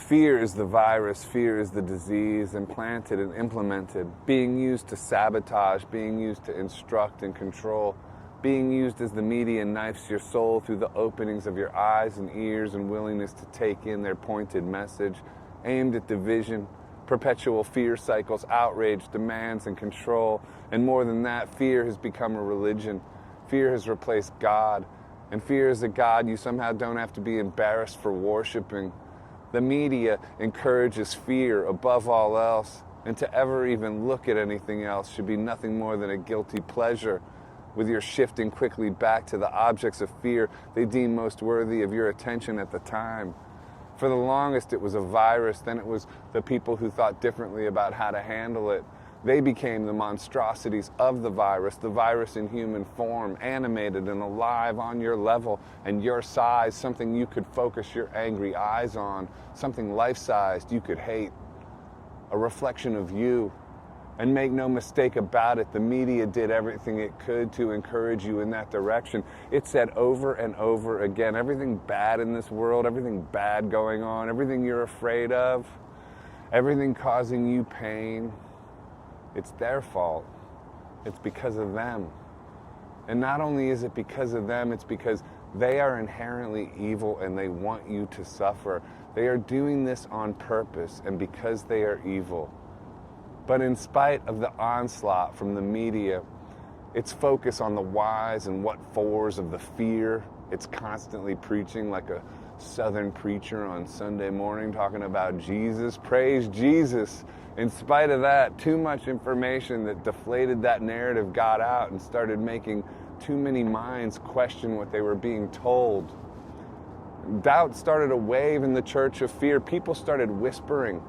Fear is the virus, fear is the disease, implanted and implemented, being used to sabotage, being used to instruct and control, being used as the media knifes your soul through the openings of your eyes and ears and willingness to take in their pointed message, aimed at division, perpetual fear cycles, outrage, demands, and control. And more than that, fear has become a religion. Fear has replaced God. And fear is a God you somehow don't have to be embarrassed for worshiping. The media encourages fear above all else, and to ever even look at anything else should be nothing more than a guilty pleasure, with your shifting quickly back to the objects of fear they deem most worthy of your attention at the time. For the longest it was a virus, then it was the people who thought differently about how to handle it. They became the monstrosities of the virus in human form, animated and alive on your level and your size, something you could focus your angry eyes on, something life-sized you could hate, a reflection of you. And make no mistake about it, the media did everything it could to encourage you in that direction. It said over and over again, everything bad in this world, everything bad going on, everything you're afraid of, everything causing you pain, it's their fault. It's because of them. And not only is it because of them, it's because they are inherently evil and they want you to suffer. They are doing this on purpose and because they are evil. But in spite of the onslaught from the media, its focus on the whys and what fors of the fear it's constantly preaching like a Southern preacher on Sunday morning talking about Jesus, praise Jesus. In spite of that, too much information that deflated that narrative got out and started making too many minds question what they were being told. Doubt started a wave in the church of fear. People started whispering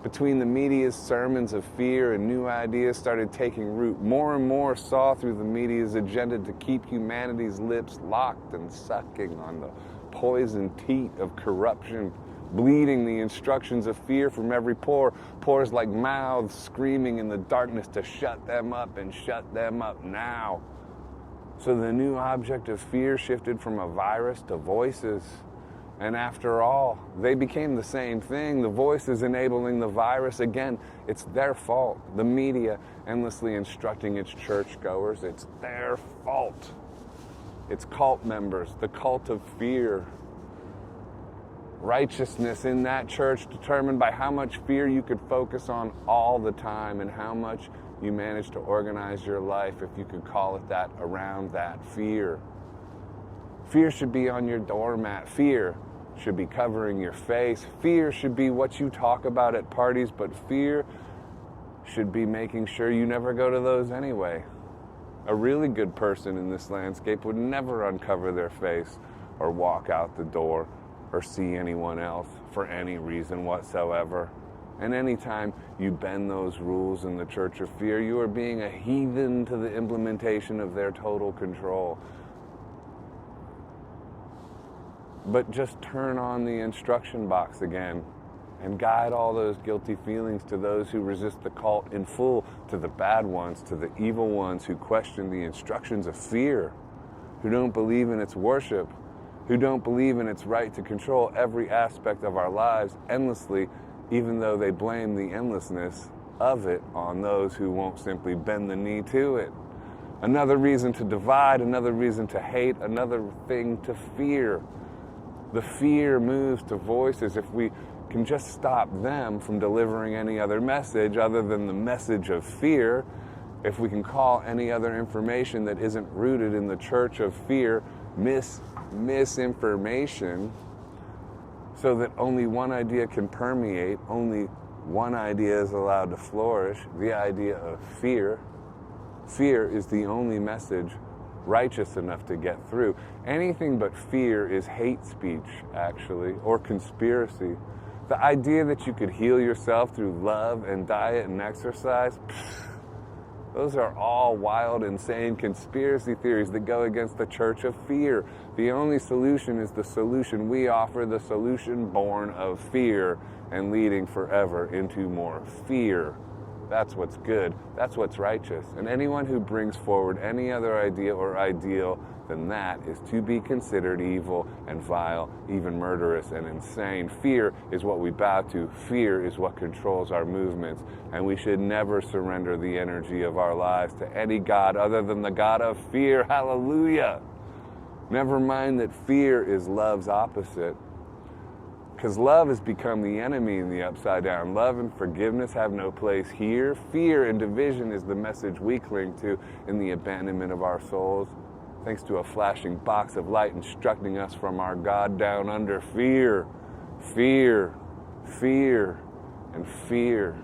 between the media's sermons of fear, and new ideas started taking root. More and more saw through the media's agenda to keep humanity's lips locked and sucking on the poison teat of corruption, bleeding the instructions of fear from every pore, pores like mouths screaming in the darkness to shut them up and shut them up now. So the new object of fear shifted from a virus to voices. And after all, they became the same thing. The voices enabling the virus. Again, it's their fault. The media endlessly instructing its churchgoers. It's their fault. It's cult members, the cult of fear. Righteousness in that church determined by how much fear you could focus on all the time and how much you managed to organize your life, if you could call it that, around that fear. Fear should be on your doormat. Fear should be covering your face. Fear should be what you talk about at parties, but fear should be making sure you never go to those anyway. A really good person in this landscape would never uncover their face or walk out the door or see anyone else for any reason whatsoever. And anytime you bend those rules in the church of fear, you are being a heathen to the implementation of their total control. But just turn on the instruction box again and guide all those guilty feelings to those who resist the cult in full, to the bad ones, to the evil ones who question the instructions of fear, who don't believe in its worship, who don't believe in its right to control every aspect of our lives endlessly, even though they blame the endlessness of it on those who won't simply bend the knee to it. Another reason to divide, another reason to hate, another thing to fear. The fear moves to voices. If we can just stop them from delivering any other message other than the message of fear, if we can call any other information that isn't rooted in the church of fear misinformation, so that only one idea can permeate, only one idea is allowed to flourish, the idea of fear. Fear is the only message righteous enough to get through. Anything but fear is hate speech, actually, or conspiracy. The idea that you could heal yourself through love and diet and exercise, those are all wild, insane conspiracy theories that go against the church of fear. The only solution is the solution we offer, the solution born of fear and leading forever into more fear. That's what's good. That's what's righteous. And anyone who brings forward any other idea or ideal than that is to be considered evil and vile, even murderous and insane. Fear is what we bow to. Fear is what controls our movements. And we should never surrender the energy of our lives to any god other than the God of fear. Hallelujah! Never mind that fear is love's opposite. Because love has become the enemy in the upside down. Love and forgiveness have no place here. Fear and division is the message we cling to in the abandonment of our souls, thanks to a flashing box of light instructing us from our God down under. Fear, fear, fear, and fear.